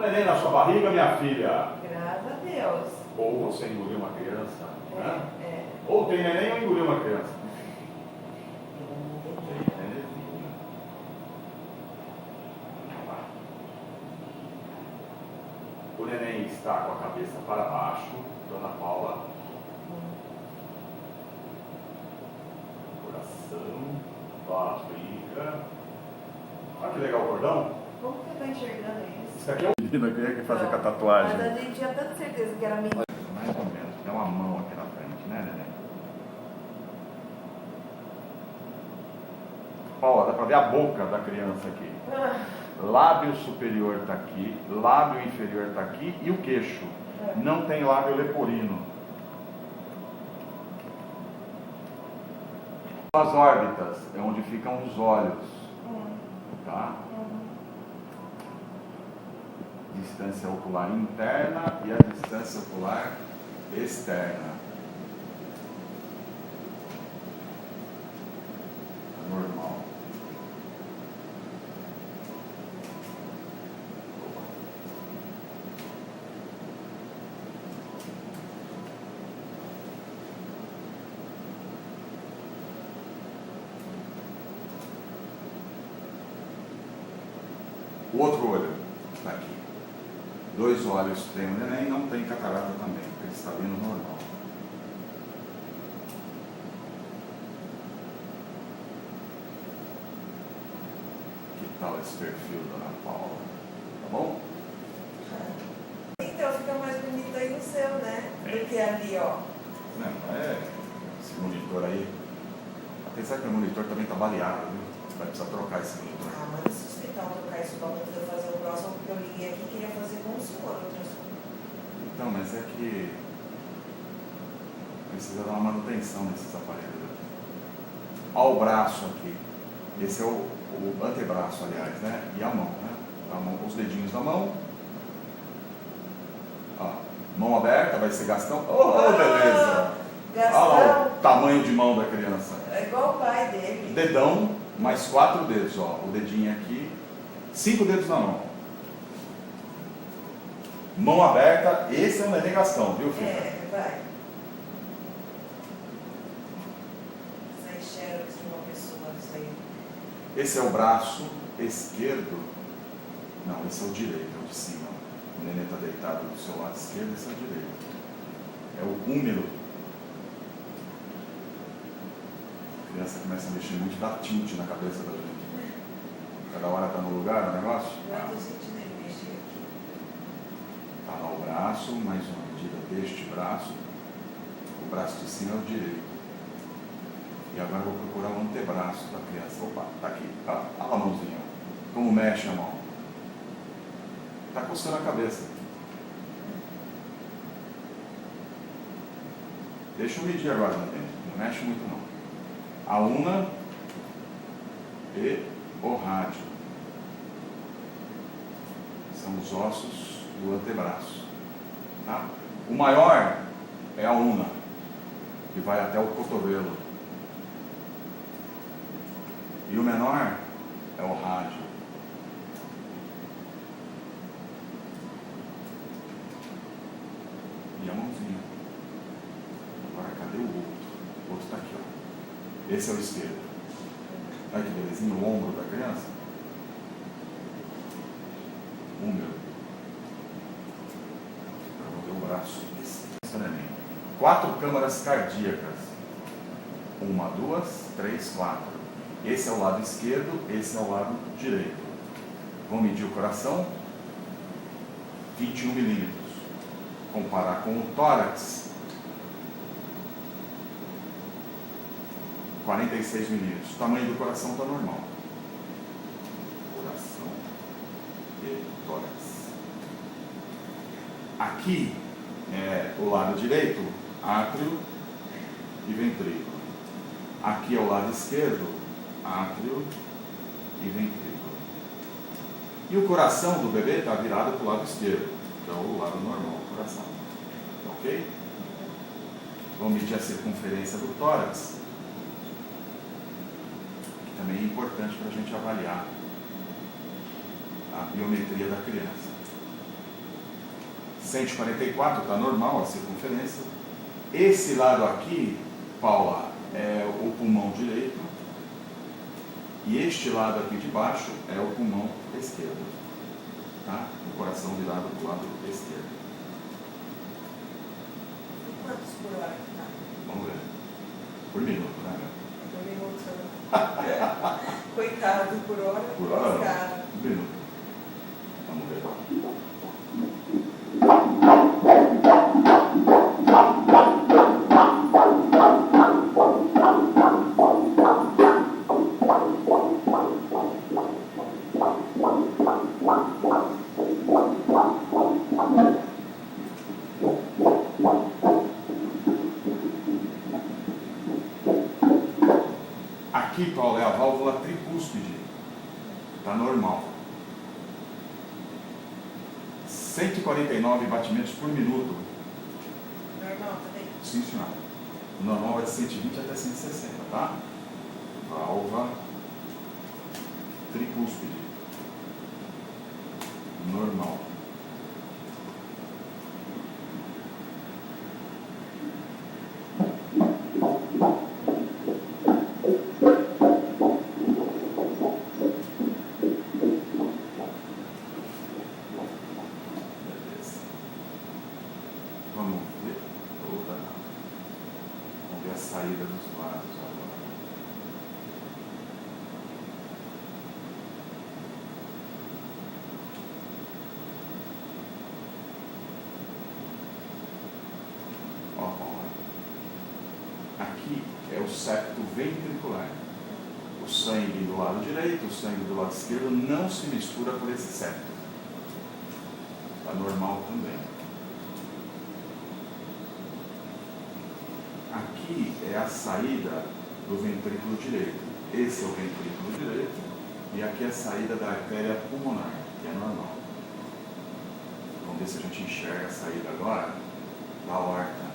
neném na sua barriga, minha filha. Graças a Deus. Ou você engoliu uma criança, né? É. Ou tem neném ou engoliu uma criança. O neném está com a cabeça para baixo, Dona Paula. Coração, barriga. Olha que legal o cordão. Como que você está enxergando isso? Isso aqui é o menino que quer fazer com a tatuagem. Mas a gente tinha tanta certeza que era menino. Mais ou menos. Tem uma mão aqui na frente, né, neném? Ó, dá pra ver a boca da criança aqui. Lábio superior está aqui, lábio inferior está aqui e o queixo. Não tem lábio leporino. As órbitas é onde ficam os olhos. Tá? Distância ocular interna e a distância ocular externa. Normal. O outro olho está aqui. 2 olhos tem o neném, não tem catarata também, porque ele está vindo normal. Que tal esse perfil, Dona Paula? Tá bom? Então fica mais bonito aí no seu, né? Do que ali, ó. Não, esse monitor aí. Apesar que o monitor também está baleado, viu? Você vai precisar trocar esse monitor. Ah, mas esse hospital trocar isso para eu fazer o próximo, porque eu liguei aqui e queria fazer com o senhor. Então, mas é que precisa dar uma manutenção nesses aparelhos aqui. Olha o braço aqui. Esse é o antebraço, aliás, né? E a mão, né? A mão, os dedinhos da mão. Ó, mão aberta, vai ser Gastão. Oh, beleza! Gastão. Olha lá o tamanho de mão da criança. É igual o pai dele. Dedão, mais 4 dedos, ó. O dedinho aqui. 5 dedos na mão. Mão aberta, esse é o neném Gastão, viu, filho? Vai. Sai xerox de uma pessoa, isso aí. Esse é o braço esquerdo. Não, esse é o direito, é o de cima. O neném está deitado do seu lado esquerdo, esse é o direito. É o húmero. A criança começa a mexer muito, dá tilt na cabeça da gente. Cada hora está no lugar o negócio. Eu estou sentindo ele mexer aqui. Está lá o braço, mais uma medida deste braço. O braço de cima é o direito. E agora eu vou procurar o antebraço da criança. Opa, está aqui. Olha a mãozinha. Como mexe a mão. Está coçando a cabeça. Deixa eu medir agora, não mexe muito não. A una e o rádio. São os ossos do antebraço. Tá? O maior é a una, que vai até o cotovelo. E o menor é o rádio. E a mãozinha. Agora cadê o outro? O outro está aqui, ó. Esse é o esquerdo. Olha que belezinha, o ombro da criança. Húmero. Agora vou ver o braço. Esse é o neném. 4 câmaras cardíacas. 1, 2, 3, 4. Esse é o lado esquerdo, esse é o lado direito. Vamos medir o coração. 21 milímetros. Comparar com o tórax. 46 milímetros. O tamanho do coração está normal. Coração e tórax. Aqui é o lado direito, átrio e ventrículo. Aqui é o lado esquerdo, átrio e ventrículo. E o coração do bebê está virado para o lado esquerdo, que é o lado normal do coração. Ok? Vamos medir a circunferência do tórax, que também é importante para a gente avaliar a biometria da criança. 144, está normal a circunferência. Esse lado aqui, Paula, é o pulmão direito. E este lado aqui de baixo é o pulmão esquerdo. Tá? O coração virado para o lado esquerdo. E quantos por hora que tá? Vamos ver. Por minuto, né? Por minuto. Coitado, por hora. Por hora? Cara. Um minuto. Vamos ver. Aqui, Paulo, é a válvula tricúspide. Está normal. 149 batimentos por minuto. Normal também? Sim, senhora. O normal é de 120 até 160, tá? Válvula tricúspide. Normal. Vamos ver toda. Vamos ver a saída dos vasos agora. Ó, aqui é o septo ventricular. O sangue do lado direito, o sangue do lado esquerdo não se mistura por esse septo. Está normal também. Aqui é a saída do ventrículo direito. Esse é o ventrículo direito. E aqui é a saída da artéria pulmonar, que é normal. Vamos ver se a gente enxerga a saída agora da aorta.